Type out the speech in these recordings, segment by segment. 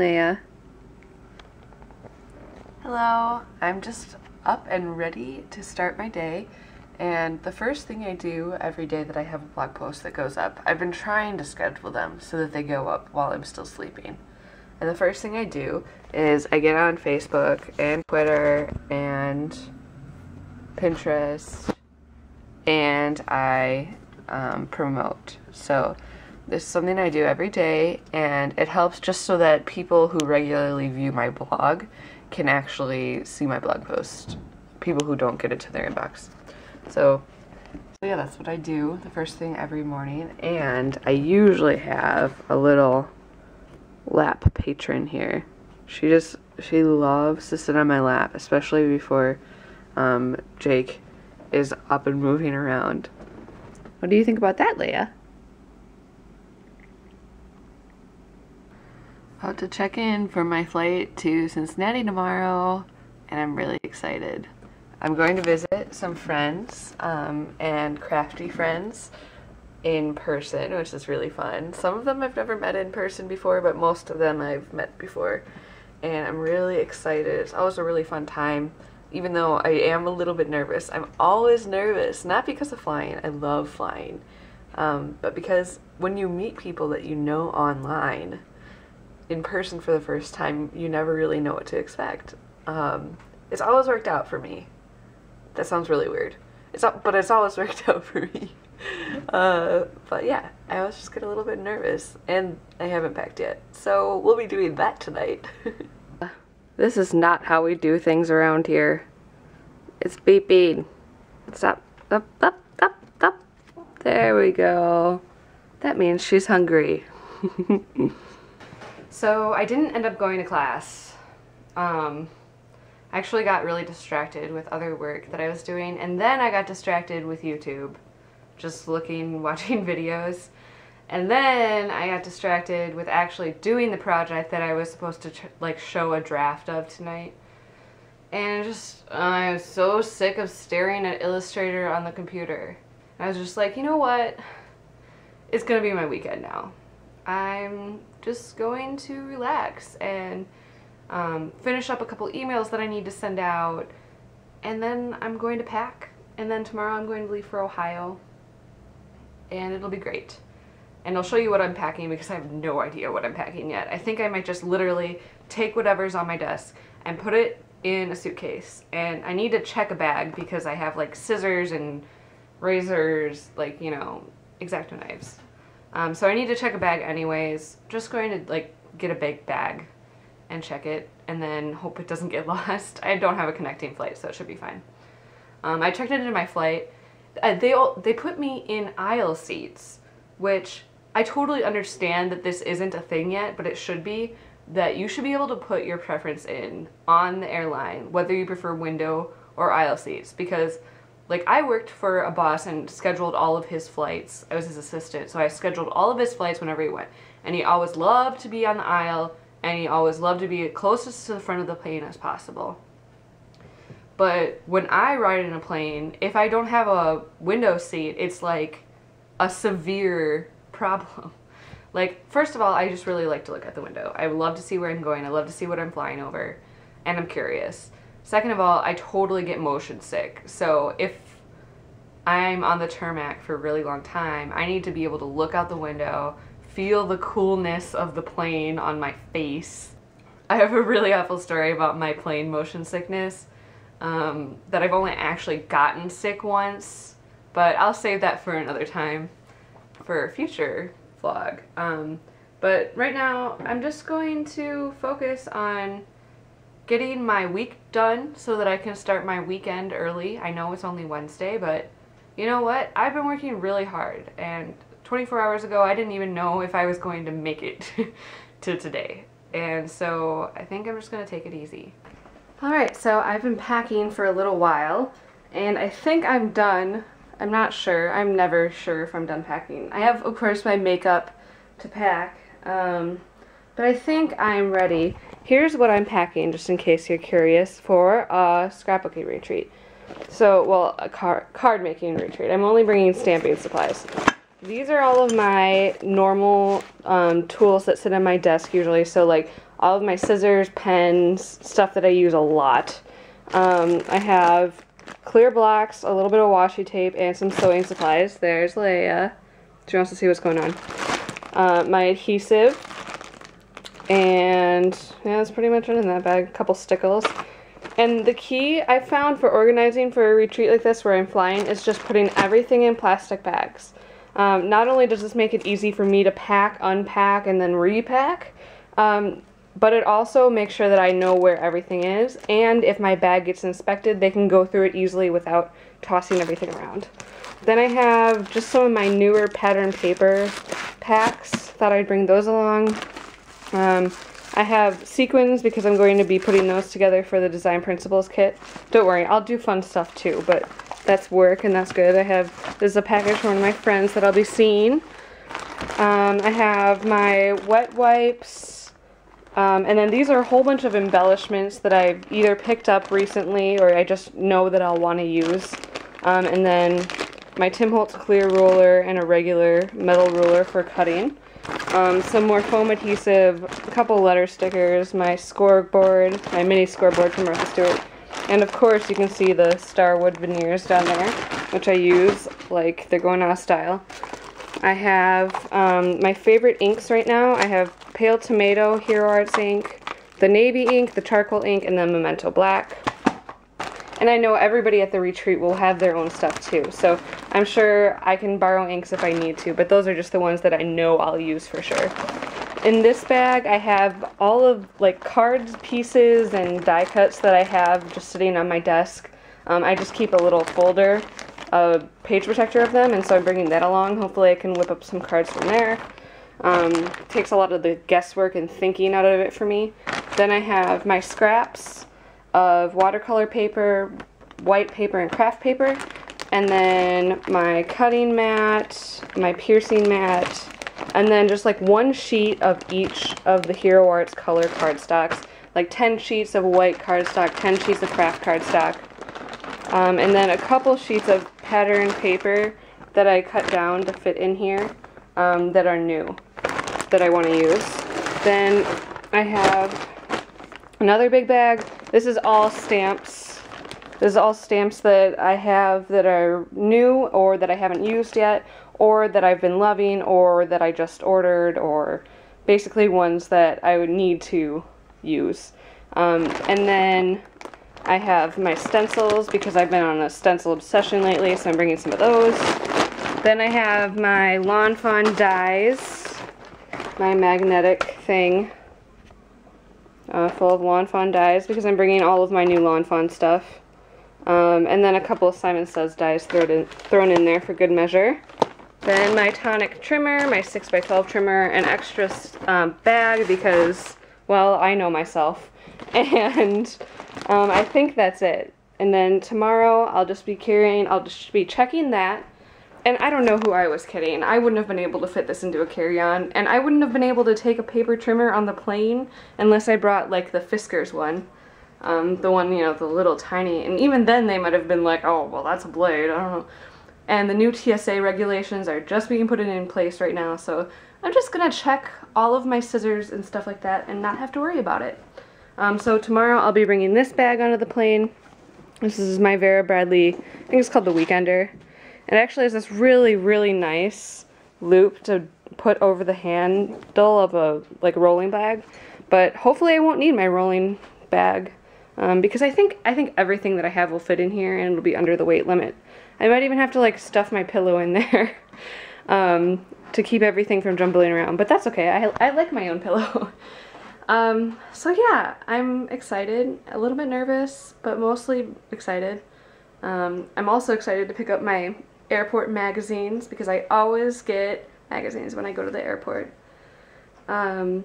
Leia. Hello. I'm just up and ready to start my day, and the first thing I do every day that I have a blog post that goes up, I've been trying to schedule them so that they go up while I'm still sleeping. And the first thing I do is I get on Facebook and Twitter and Pinterest and I promote. So this is something I do every day, and it helps just so that people who regularly view my blog can actually see my blog post. People who don't get it to their inbox. So yeah, that's what I do the first thing every morning. And I usually have a little lap patron here. She loves to sit on my lap, especially before Jake is up and moving around. What do you think about that, Leia? About to check in for my flight to Cincinnati tomorrow, and I'm really excited. I'm going to visit some friends and Crafty friends in person, which is really fun. Some of them I've never met in person before, but most of them I've met before, and I'm really excited. It's always a really fun time, even though I am a little bit nervous. I'm always nervous, not because of flying. I love flying, but because when you meet people that you know online, in person for the first time, you never really know what to expect. It's always worked out for me. That sounds really weird. But it's always worked out for me. But yeah, I always just get a little bit nervous, and I haven't packed yet. So we'll be doing that tonight. This is not how we do things around here. It's beeping. Stop. Up, up, up, up. There we go. That means she's hungry. So I didn't end up going to class. I actually got really distracted with other work that I was doing, and then I got distracted with YouTube, just watching videos, and then I got distracted with actually doing the project that I was supposed to show a draft of tonight. And I'm so sick of staring at Illustrator on the computer. I was just like, you know what? It's gonna be my weekend now. I'm just going to relax and finish up a couple emails that I need to send out, and then I'm going to pack, and then tomorrow I'm going to leave for Ohio, and it'll be great. And I'll show you what I'm packing because I have no idea what I'm packing yet. I think I might just literally take whatever's on my desk and put it in a suitcase, and I need to check a bag because I have like scissors and razors, like, you know, X-Acto knives. So I need to check a bag anyways. Just going to get a big bag and check it, and then hope it doesn't get lost. I don't have a connecting flight, so it should be fine. I checked into my flight. They put me in aisle seats, which I totally understand that this isn't a thing yet, but it should be. That you should be able to put your preference in on the airline, whether you prefer window or aisle seats, because I worked for a boss and scheduled all of his flights. I was his assistant, so I scheduled all of his flights whenever he went. And he always loved to be on the aisle, and he always loved to be closest to the front of the plane as possible. But when I ride in a plane, if I don't have a window seat, it's like a severe problem. First of all, I just really like to look at the window. I love to see where I'm going. I love to see what I'm flying over, and I'm curious. Second of all, I totally get motion sick. So if I'm on the tarmac for a really long time, I need to be able to look out the window, feel the coolness of the plane on my face. I have a really awful story about my plane motion sickness, that I've only actually gotten sick once, but I'll save that for another time, for a future vlog. But right now, I'm just going to focus on getting my week done so that I can start my weekend early. I know it's only Wednesday, but you know what? I've been working really hard, and 24 hours ago I didn't even know if I was going to make it to today. And so I think I'm just going to take it easy. Alright, so I've been packing for a little while, and I think I'm done. I'm not sure. I'm never sure if I'm done packing. I have, of course, my makeup to pack, but I think I'm ready. Here's what I'm packing, just in case you're curious, for a scrapbooking retreat. So, well, a card making retreat. I'm only bringing stamping supplies. these are all of my normal tools that sit on my desk usually. So like all of my scissors, pens, stuff that I use a lot. I have clear blocks, a little bit of washi tape, and some sewing supplies. There's Leia. She wants to see what's going on. My adhesive. And yeah, that's pretty much it in that bag. A couple stickles. And the key I found for organizing for a retreat like this where I'm flying is just putting everything in plastic bags. Not only does this make it easy for me to pack, unpack, and then repack, but it also makes sure that I know where everything is, and if my bag gets inspected, they can go through it easily without tossing everything around. Then I have just some of my newer pattern paper packs. Thought I'd bring those along. I have sequins because I'm going to be putting those together for the Design Principles kit. Don't worry, I'll do fun stuff too, but that's work and that's good. This is a package from one of my friends that I'll be seeing. I have my wet wipes, and then these are a whole bunch of embellishments that I've either picked up recently or I just know that I'll want to use. And then my Tim Holtz clear ruler and a regular metal ruler for cutting. Some more foam adhesive, a couple letter stickers, my scoreboard, my mini scoreboard from Martha Stewart, and of course you can see the Starwood veneers down there, which I use like they're going out of style. I have my favorite inks right now. I have Pale Tomato Hero Arts ink, the navy ink, the charcoal ink, and then Memento Black. And I know everybody at the retreat will have their own stuff too, so I'm sure I can borrow inks if I need to, but those are just the ones that I know I'll use for sure. In this bag I have all of like cards, pieces, and die cuts that I have just sitting on my desk. I just keep a little folder, a page protector of them, and so I'm bringing that along. Hopefully I can whip up some cards from there. Takes a lot of the guesswork and thinking out of it for me. Then I have my scraps of watercolor paper, white paper, and craft paper, and then my cutting mat, my piercing mat, and then just like one sheet of each of the Hero Arts color cardstocks, like 10 sheets of white cardstock, 10 sheets of craft cardstock, and then a couple sheets of pattern paper that I cut down to fit in here that are new, that I want to use. Then I have another big bag. This is all stamps. This is all stamps that I have that are new or that I haven't used yet or that I've been loving or that I just ordered, or basically ones that I would need to use. And then I have my stencils because I've been on a stencil obsession lately, so I'm bringing some of those. Then I have my Lawn Fawn dies, my magnetic thing. Full of Lawn Fawn dies because I'm bringing all of my new Lawn Fawn stuff. And then a couple of Simon Says dies thrown in there for good measure. Then my tonic trimmer, my 6x12 trimmer, an extra bag because, well, I know myself. And I think that's it. And then tomorrow I'll just be checking that. And I don't know who I was kidding. I wouldn't have been able to fit this into a carry-on, and I wouldn't have been able to take a paper trimmer on the plane unless I brought like the Fiskars one. The one, you know, the little tiny, and even then they might have been like, oh, well, that's a blade, I don't know. And the new TSA regulations are just being put in place right now, so I'm just gonna check all of my scissors and stuff like that and not have to worry about it. So tomorrow I'll be bringing this bag onto the plane. This is my Vera Bradley, I think it's called the Weekender. It actually has this really, really nice loop to put over the handle of a like rolling bag, but hopefully I won't need my rolling bag because I think everything that I have will fit in here and it'll be under the weight limit. I might even have to like stuff my pillow in there to keep everything from jumbling around, but that's okay. I like my own pillow. So yeah, I'm excited, a little bit nervous, but mostly excited. I'm also excited to pick up my airport magazines because I always get magazines when I go to the airport. And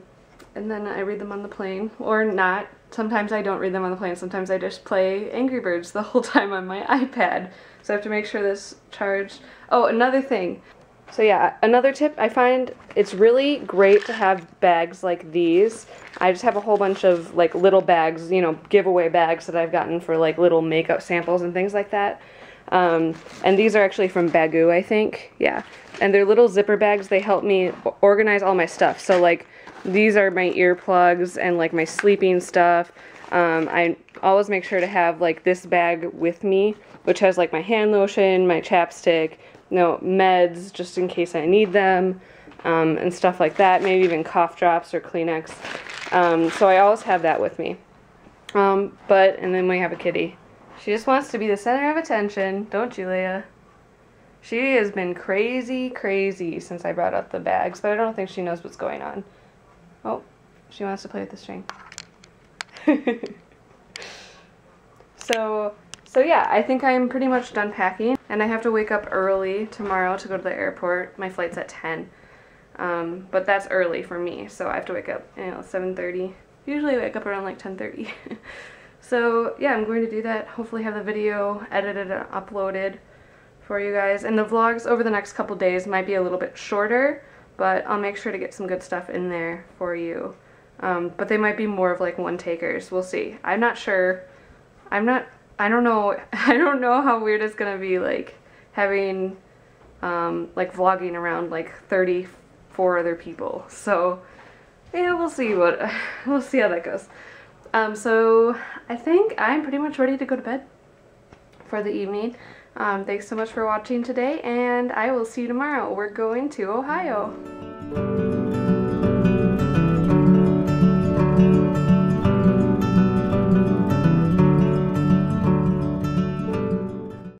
then I read them on the plane, or not. Sometimes I don't read them on the plane, sometimes I just play Angry Birds the whole time on my iPad. So I have to make sure this charged. Oh, another thing. So yeah, another tip, I find it's really great to have bags like these. I just have a whole bunch of like little bags, you know, giveaway bags that I've gotten for like little makeup samples and things like that. And these are actually from Bagoo, I think. Yeah. And they're little zipper bags. They help me organize all my stuff. So like these are my earplugs and like my sleeping stuff. I always make sure to have like this bag with me, which has like my hand lotion, my chapstick, meds just in case I need them, and stuff like that. Maybe even cough drops or Kleenex. So I always have that with me. And then we have a kitty. She just wants to be the center of attention, don't you, Leia? She has been crazy, crazy since I brought up the bags, but I don't think she knows what's going on. Oh, she wants to play with the string. So yeah, I think I'm pretty much done packing, and I have to wake up early tomorrow to go to the airport. My flight's at 10, but that's early for me, so I have to wake up, 7:30. Usually I wake up around like 10:30. So yeah, I'm going to do that. Hopefully have the video edited and uploaded for you guys. And the vlogs over the next couple days might be a little bit shorter, but I'll make sure to get some good stuff in there for you. But they might be more of like one-takers. We'll see. I'm not sure. I don't know how weird it's gonna be like having like vlogging around like 34 other people. So yeah, we'll see how that goes. So I think I'm pretty much ready to go to bed for the evening. Thanks so much for watching today, and I will see you tomorrow. We're going to Ohio.